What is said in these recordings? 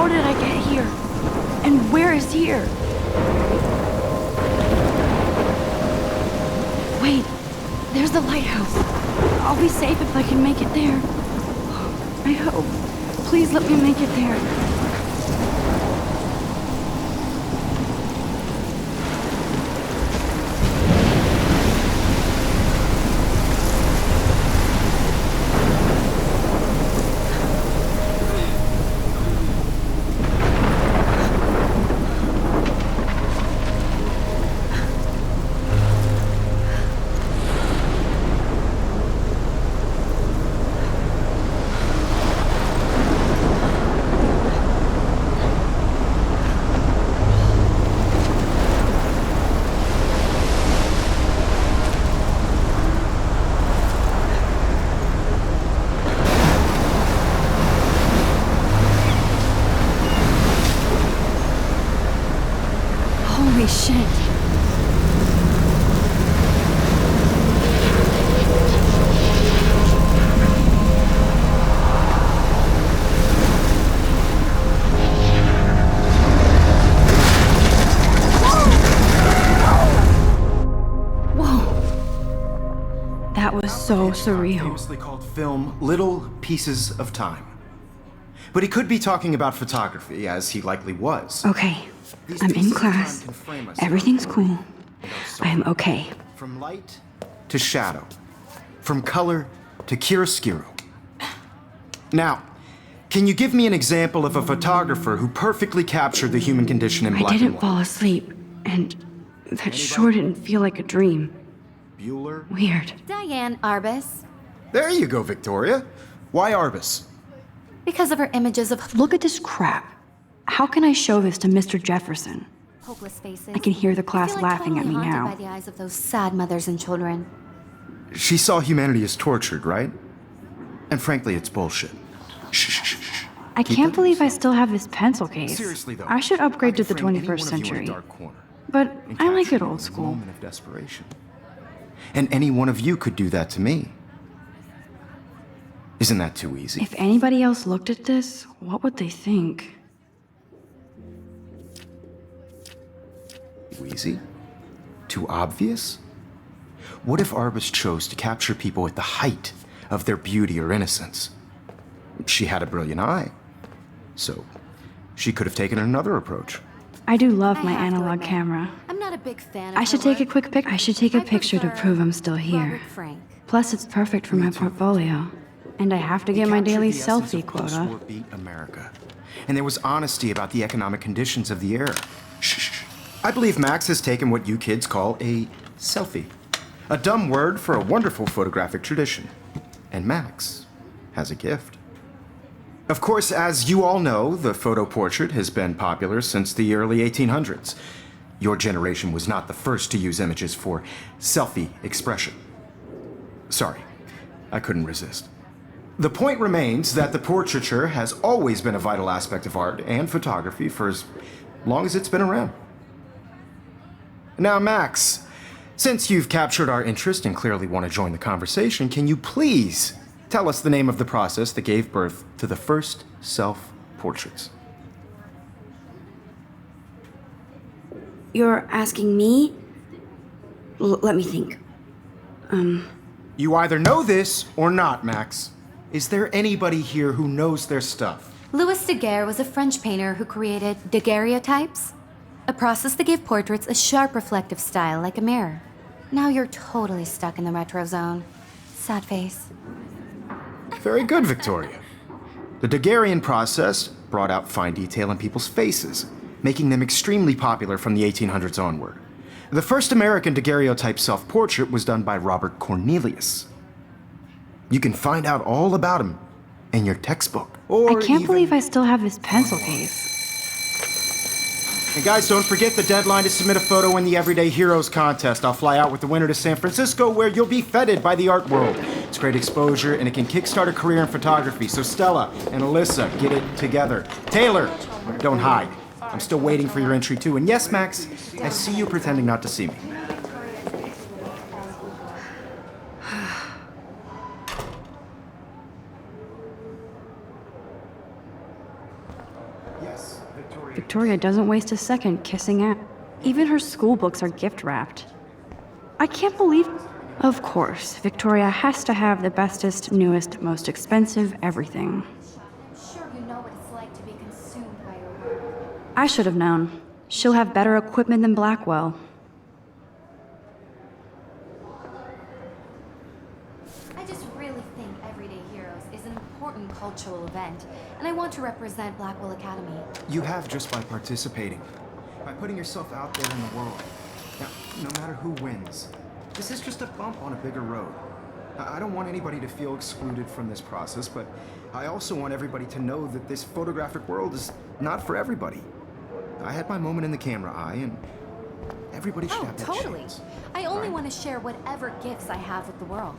How did I get here? And where is here? Wait, there's the lighthouse. I'll be safe if I can make it there. I hope. Please let me make it there. Holy shit. That was so surreal. Famously called film Little Pieces of Time. But he could be talking about photography, as he likely was. Okay, I'm in class. Everything's cool. I am okay. From light to shadow. From color to chiaroscuro. Now, can you give me an example of a photographer who perfectly captured the human condition in black and white? I didn't fall asleep, and that sure didn't feel like a dream. Bueller? Weird. Diane Arbus. There you go, Victoria. Why Arbus? Because of her images of Look at this crap. How can I show this to Mr. Jefferson? hopeless faces. I can hear the class I feel like laughing at me totally haunted now. by the eyes of those sad mothers and children. She saw humanity as tortured, right? And frankly, it's bullshit. Shh, shh, shh, shh. I Keep can't it believe I inside. still have this pencil case. Seriously, though, I should upgrade I to could the frame any 21st one of you in a century. dark corner But and I like capture it you old in a school. moment of desperation. And any one of you could do that to me. Isn't that too easy? If anybody else looked at this, what would they think? Too easy? Too obvious? What if Arbus chose to capture people at the height of their beauty or innocence? She had a brilliant eye, so she could have taken another approach. I do love I my have to analog admit, camera. I'm not a big fan of I should her take a work. quick pic. I should take a I picture to prefer prove I'm still here. Robert Frank. Plus, it's perfect for my portfolio. And I have to get my daily selfie quota. Beat America. And there was honesty about the economic conditions of the era. Shh. I believe Max has taken what you kids call a selfie. A dumb word for a wonderful photographic tradition. And Max has a gift. Of course, as you all know, the photo portrait has been popular since the early 1800s. Your generation was not the first to use images for selfie expression. Sorry, I couldn't resist. The point remains that the portraiture has always been a vital aspect of art and photography for as long as it's been around. Now, Max, since you've captured our interest and clearly want to join the conversation, can you please tell us the name of the process that gave birth to the first self-portraits? You're asking me? Let me think. You either know this or not, Max. Is there anybody here who knows their stuff? Louis Daguerre was a French painter who created daguerreotypes, a process that gave portraits a sharp reflective style like a mirror. Now you're totally stuck in the retro zone. Sad face. Very good, Victoria. The Daguerrean process brought out fine detail in people's faces, making them extremely popular from the 1800s onward. The first American daguerreotype self-portrait was done by Robert Cornelius. You can find out all about him in your textbook. Or I can't believe I still have this pencil case. And guys, don't forget the deadline to submit a photo in the Everyday Heroes contest. I'll fly out with the winner to San Francisco, where you'll be feted by the art world. It's great exposure, and it can kickstart a career in photography. So Stella and Alyssa, get it together. Taylor, don't hide. I'm still waiting for your entry too. And yes, Max, I see you pretending not to see me. Yes, Victoria. Victoria doesn't waste a second kissing ass. Even her school books are gift-wrapped. I can't believe... Of course, Victoria has to have the bestest, newest, most expensive everything. I'm sure you know what it's like to be consumed by your work. I should have known. She'll have better equipment than Blackwell. I just really think Everyday Heroes is an important cultural event, and I want to represent Blackwell Academy. You have just by participating, by putting yourself out there in the world. Now, no matter who wins, this is just a bump on a bigger road. I don't want anybody to feel excluded from this process, but I also want everybody to know that this photographic world is not for everybody. I had my moment in the camera eye, and everybody should have that totally. chance. I only right? want to share whatever gifts I have with the world.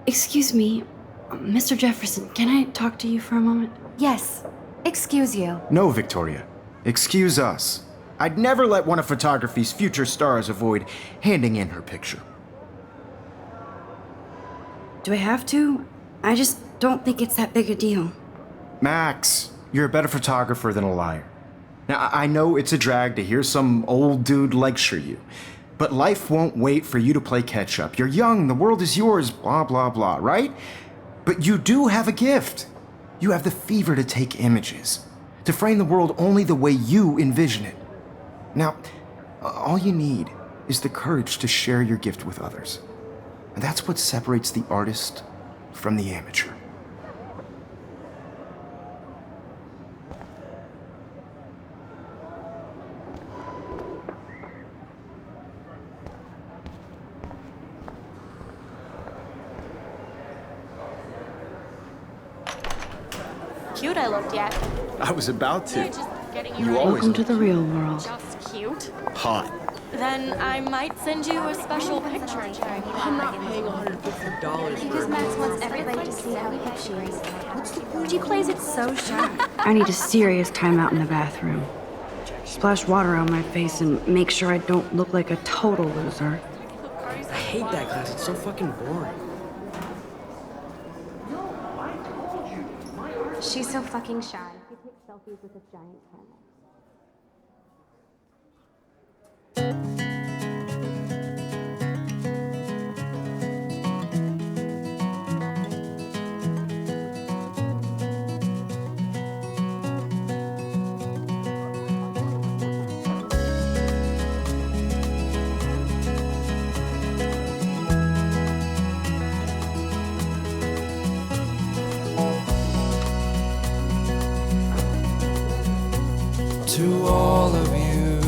Excuse me, Mr. Jefferson, can I talk to you for a moment? Yes. Excuse you. No, Victoria. Excuse us. I'd never let one of photography's future stars avoid handing in her picture. Do I have to? I just don't think it's that big a deal. Max, you're a better photographer than a liar. Now, I know it's a drag to hear some old dude lecture you, but life won't wait for you to play catch-up. You're young, the world is yours, blah, blah, blah, right? But you do have a gift. You have the fever to take images, to frame the world only the way you envision it. Now, all you need is the courage to share your gift with others. And that's what separates the artist from the amateur. Cute I looked yet. I was about to. Just getting You ready. always Welcome to the real world. Just cute. Hot. Then I might send you a special picture. I'm not paying $150 Because for Max wants everybody to see how hip she is. She plays it so shy. I need a serious timeout in the bathroom. Splash water on my face and make sure I don't look like a total loser. I hate that class. It's so fucking boring. She's so fucking shy. She takes selfies with a giant camera. To all of you,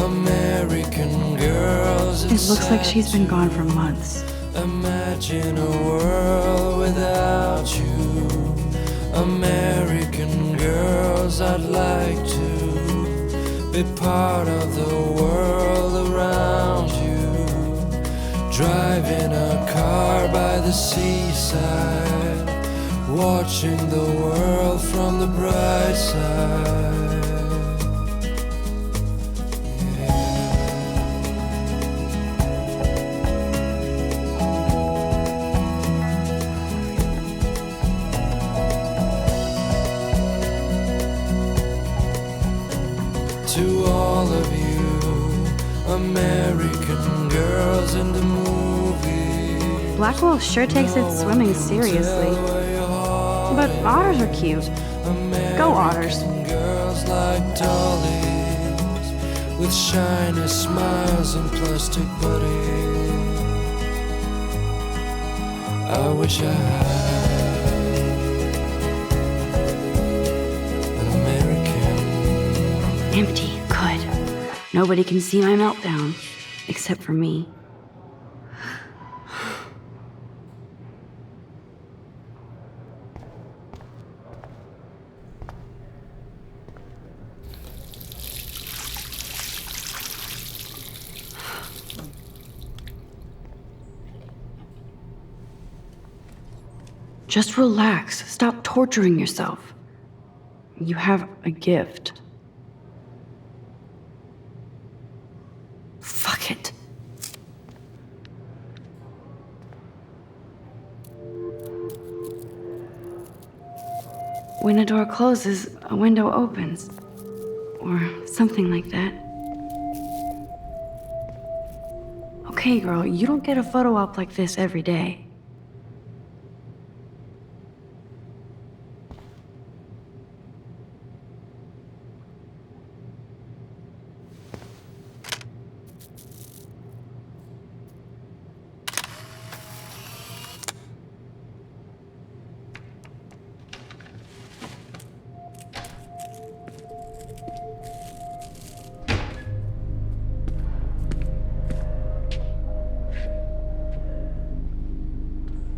American girls, It looks like she's been gone for months. imagine a world without you. American girls, I'd like to be part of the world around you. Driving a car by the seaside, watching the world from the bright side. To all of you, American girls in the movie. Blackwell sure takes its swimming seriously. But otters are cute. Go otters. Girls like dollies, with shiny smiles and plastic bodies. I wish I had an American. Empty. Good. Nobody can see my meltdown. Except for me. Just relax. Stop torturing yourself. You have a gift. Fuck it. When a door closes, a window opens. Or something like that. Okay, girl, you don't get a photo op like this every day.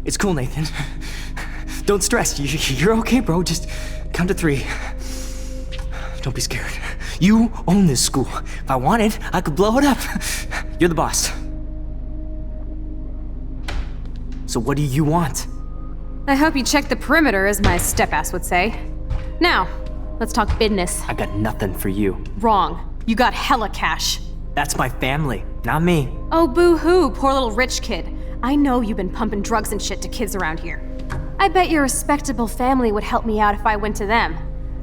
It's cool, Nathan. Don't stress. You're okay, bro. Just count to 3. Don't be scared. You own this school. If I wanted, I could blow it up. You're the boss. So what do you want? I hope you checked the perimeter, as my step-ass would say. Now, let's talk business. I got nothing for you. Wrong. You got hella cash. That's my family, not me. Oh, boo-hoo, poor little rich kid. I know you've been pumping drugs and shit to kids around here. I bet your respectable family would help me out if I went to them.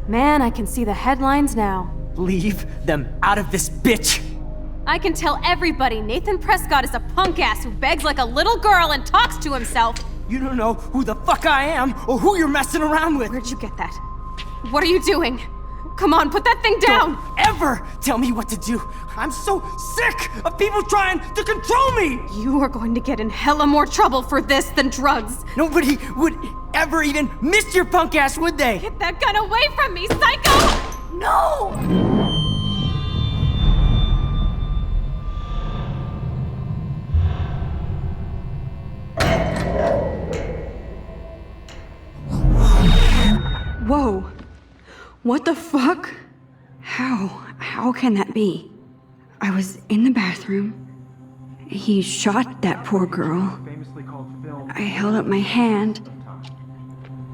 Man, I can see the headlines now. Leave them out of this bitch! I can tell everybody Nathan Prescott is a punk ass who begs like a little girl and talks to himself. You don't know who the fuck I am or who you're messing around with. Where'd you get that? What are you doing? Come on, put that thing down! Don't ever tell me what to do! I'm so sick of people trying to control me! You are going to get in hella more trouble for this than drugs. Nobody would ever even miss your punk ass, would they? Get that gun away from me, psycho! No! Whoa. What the fuck? How can that be? I was in the bathroom. He shot that poor girl. I held up my hand.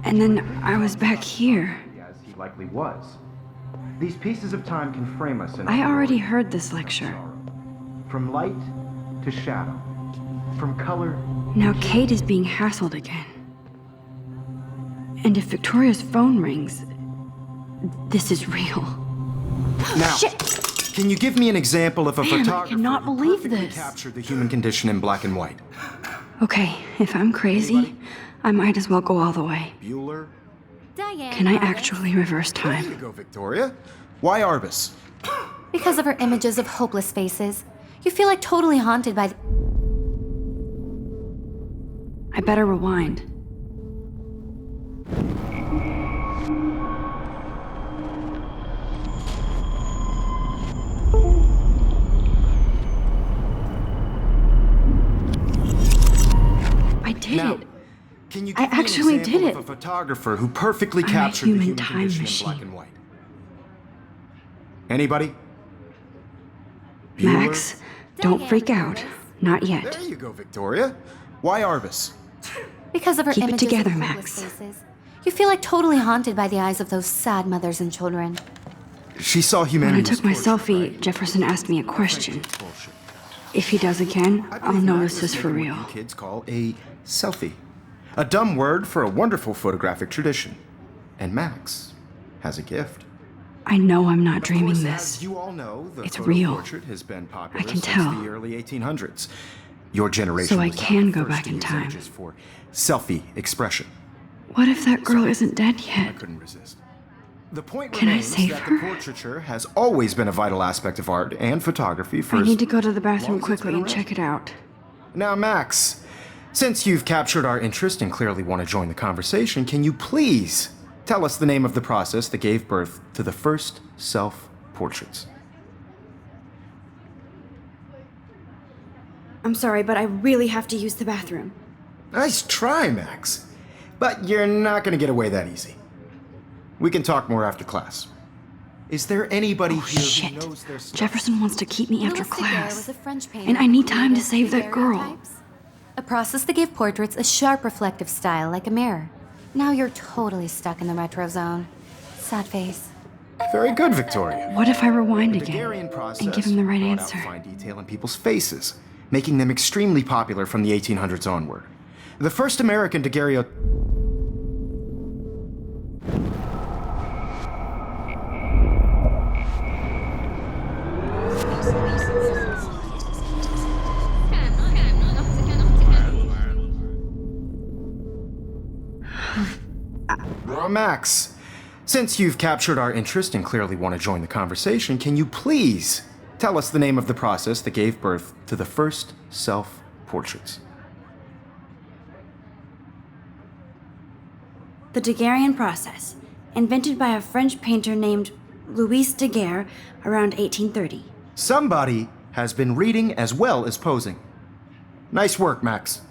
And then I was back here. As he likely was. These pieces of time can frame us in I already heard this lecture. from light to shadow, from color. Now Kate is being hassled again. And if Victoria's phone rings, this is real. Now, Shit! can you give me an example of a Man, I photographer cannot who believe perfectly this. captured the human condition in black and white? Okay, if I'm crazy, I might as well go all the way. Bueller? Diane. Can I Arbus. actually reverse There you time? go, Victoria. Why Arbus? Because of her images of hopeless faces. You feel like totally haunted by I better rewind. I did Now, it. can you I give me an actually example did of it. a photographer who perfectly I'm a captured the human human time condition in black machine. and white? Anybody? Max, don't Diane freak out. Arbus. Not yet. There you go, Victoria. Why Arbus? Because of her Keep it images together, of Max. hopeless faces. You feel like totally haunted by the eyes of those sad mothers and children. She saw When I humanity. took my selfie, Jefferson asked me a question. If he does again, I'll know this is for real. What you kids call a selfie. A dumb word for a wonderful photographic tradition. And Max has a gift. I know I'm not Of dreaming course, this. As you all know, the It's photo real. portrait has been popular I can since tell. the early 1800s. Your generation So I was not can the go first back to in use time. images for selfie expression. What if that girl isn't dead I yet? couldn't resist. The point Can I remains save that her? the portraiture has always been a vital aspect of art and photography for I as need to go to the long bathroom as it's quickly been and around. check it out. Now, Max, since you've captured our interest and clearly want to join the conversation, can you please tell us the name of the process that gave birth to the first self-portraits? I'm sorry, but I really have to use the bathroom. Nice try, Max. But you're not going to get away that easy. We can talk more after class. Is there anybody here Shit. who knows their stuff? Jefferson wants to keep me after Louis Daguerre class. was a French painter And I who need time to created save that girl. daguerreotypes, a process that gave portraits a sharp reflective style like a mirror. Now you're totally stuck in the retro zone. Sad face. Very good, Victoria. What if I rewind The again Daguerrean process and give him the right brought answer? out fine detail in people's faces, making them extremely popular from the 1800s onward. The first American daguerreotype. Max, since you've captured our interest and clearly want to join the conversation, can you please tell us the name of the process that gave birth to the first self-portraits? The Daguerrean process, invented by a French painter named Louis Daguerre around 1830. Somebody has been reading as well as posing. Nice work, Max.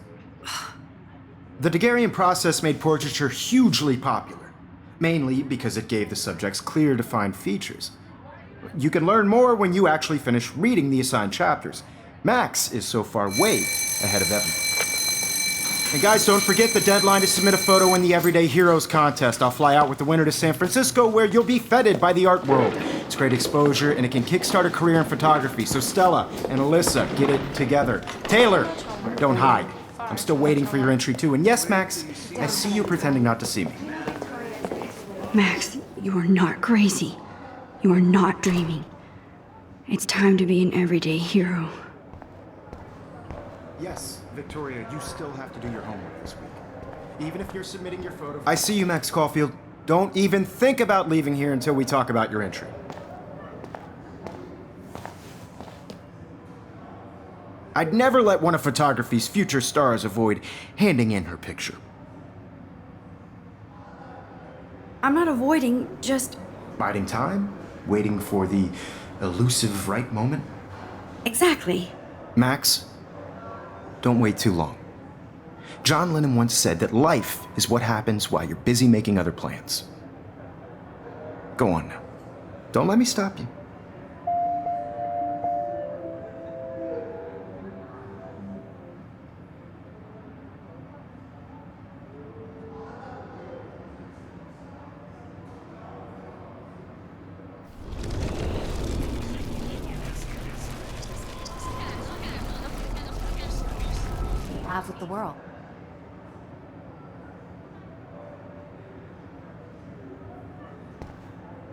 The Daguerrean process made portraiture hugely popular, mainly because it gave the subjects clear, defined features. You can learn more when you actually finish reading the assigned chapters. Max is so far way ahead of everyone. And guys, don't forget the deadline to submit a photo in the Everyday Heroes contest. I'll fly out with the winner to San Francisco, where you'll be feted by the art world. It's great exposure, and it can kickstart a career in photography. So Stella and Alyssa, get it together. Taylor, don't hide. I'm still waiting for your entry too. And yes, Max, I see you pretending not to see me. Max, you are not crazy. You are not dreaming. It's time to be an everyday hero. Yes, Victoria, you still have to do your homework this week. Even if you're submitting your photo... I see you, Max Caulfield. Don't even think about leaving here until we talk about your entry. I'd never let one of photography's future stars avoid handing in her picture. I'm not avoiding, just... Biding time? Waiting for the elusive right moment? Exactly. Max, don't wait too long. John Lennon once said that life is what happens while you're busy making other plans. Go on now. Don't let me stop you. Have with the world.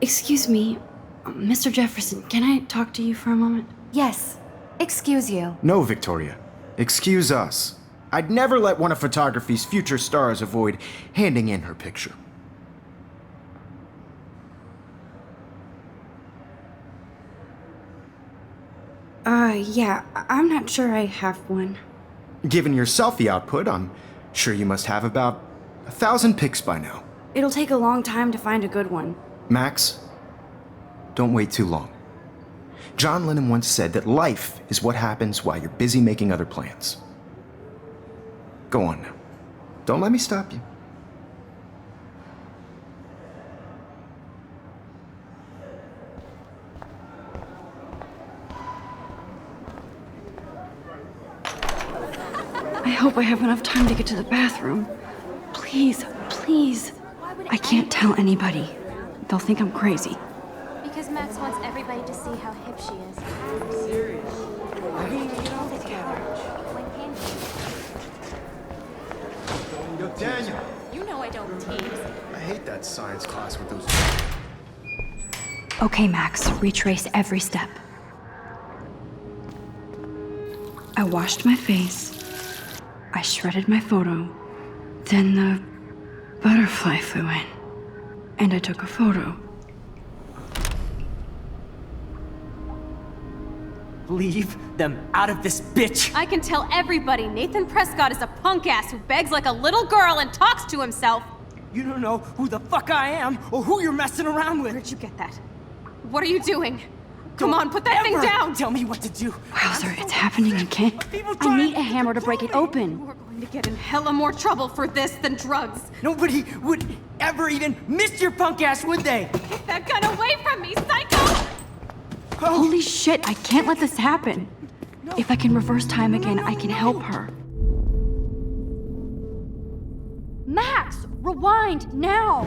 Excuse me, Mr. Jefferson, can I talk to you for a moment? Yes. Excuse you. No, Victoria. Excuse us. I'd never let one of photography's future stars avoid handing in her picture. Yeah, I'm not sure I have one. Given your selfie output, I'm sure you must have about 1,000 pics by now. It'll take a long time to find a good one. Max, don't wait too long. John Lennon once said that life is what happens while you're busy making other plans. Go on now. Don't let me stop you. I hope I have enough time to get to the bathroom. Please, please. I can't tell anybody. They'll think I'm crazy. Because Max wants everybody to see how hip she is. Yo, Daniel. You know I don't tease. I hate that science class with those... Okay, Max, retrace every step. I washed my face. I shredded my photo. Then the butterfly flew in. And I took a photo. Leave them out of this bitch! I can tell everybody Nathan Prescott is a punk ass who begs like a little girl and talks to himself. You don't know who the fuck I am or who you're messing around with. Where'd you get that? What are you doing? Come on, put that thing down! Tell me what to do. Wowzer, it's happening again. I need a hammer to break it open. We're going to get in hella more trouble for this than drugs. Nobody would ever even miss your punk ass, would they? Get that gun away from me, psycho! Holy shit, I can't let this happen. If I can reverse time again, I can help her. Max, rewind now!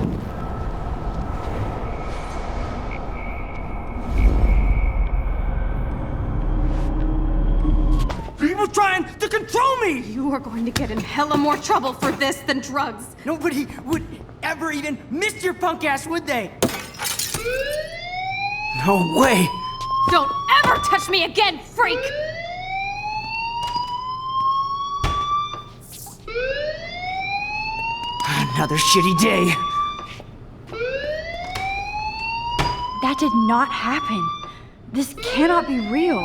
People trying to control me! You are going to get in hella more trouble for this than drugs. Nobody would ever even miss your punk ass, would they? No way! Don't ever touch me again, freak! I'm Another shitty day. That did not happen. This cannot be real.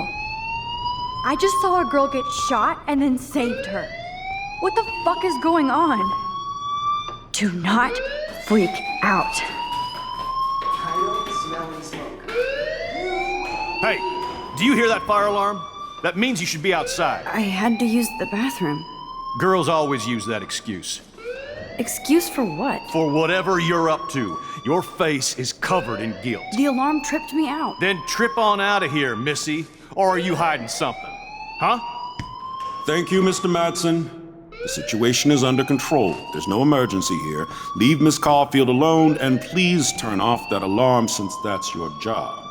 I just saw a girl get shot and then saved her. What the fuck is going on? Do not freak out. Hey, do you hear that fire alarm? That means you should be outside. I had to use the bathroom. Girls always use that excuse. Excuse for what? For whatever you're up to, your face is covered in guilt. The alarm tripped me out. Then trip on out of here, Missy. Or are you hiding something? Huh? Thank you, Mr. Madsen. The situation is under control. There's no emergency here. Leave Miss Caulfield alone, and please turn off that alarm since that's your job.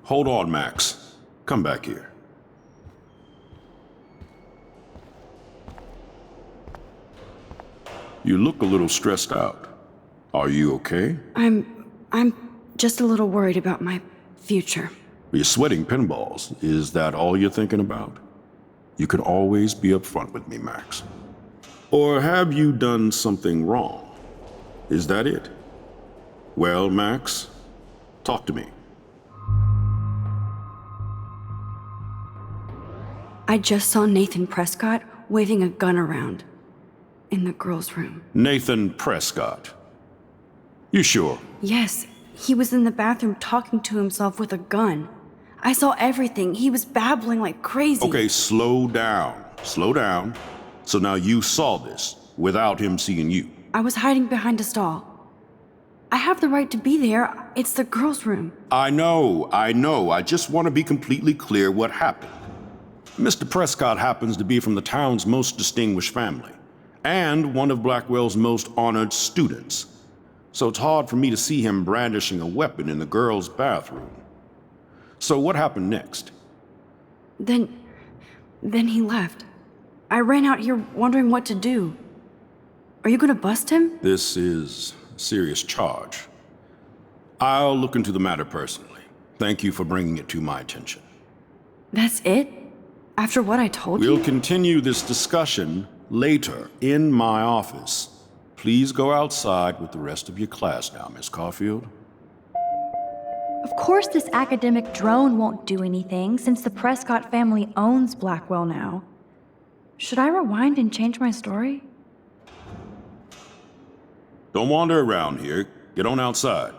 Hold on, Max. Come back here. You look a little stressed out. Are you okay? I'm just a little worried about my future. You're sweating pinballs. Is that all you're thinking about? You can always be upfront with me, Max. Or have you done something wrong? Is that it? Well, Max, talk to me. I just saw Nathan Prescott waving a gun around in the girls' room. Nathan Prescott. You sure? Yes, he was in the bathroom talking to himself with a gun. I saw everything. He was babbling like crazy. Okay, slow down. Slow down. So now you saw this without him seeing you. I was hiding behind a stall. I have the right to be there. It's the girls' room. I know. I just want to be completely clear what happened. Mr. Prescott happens to be from the town's most distinguished family, and one of Blackwell's most honored students. So it's hard for me to see him brandishing a weapon in the girls' bathroom. So what happened next? Then he left. I ran out here wondering what to do. Are you gonna bust him? This is a serious charge. I'll look into the matter personally. Thank you for bringing it to my attention. That's it? After what I told you? We'll continue this discussion later in my office. Please go outside with the rest of your class now, Miss Caulfield. Of course this academic drone won't do anything since the Prescott family owns Blackwell now. Should I rewind and change my story? Don't wander around here. Get on outside.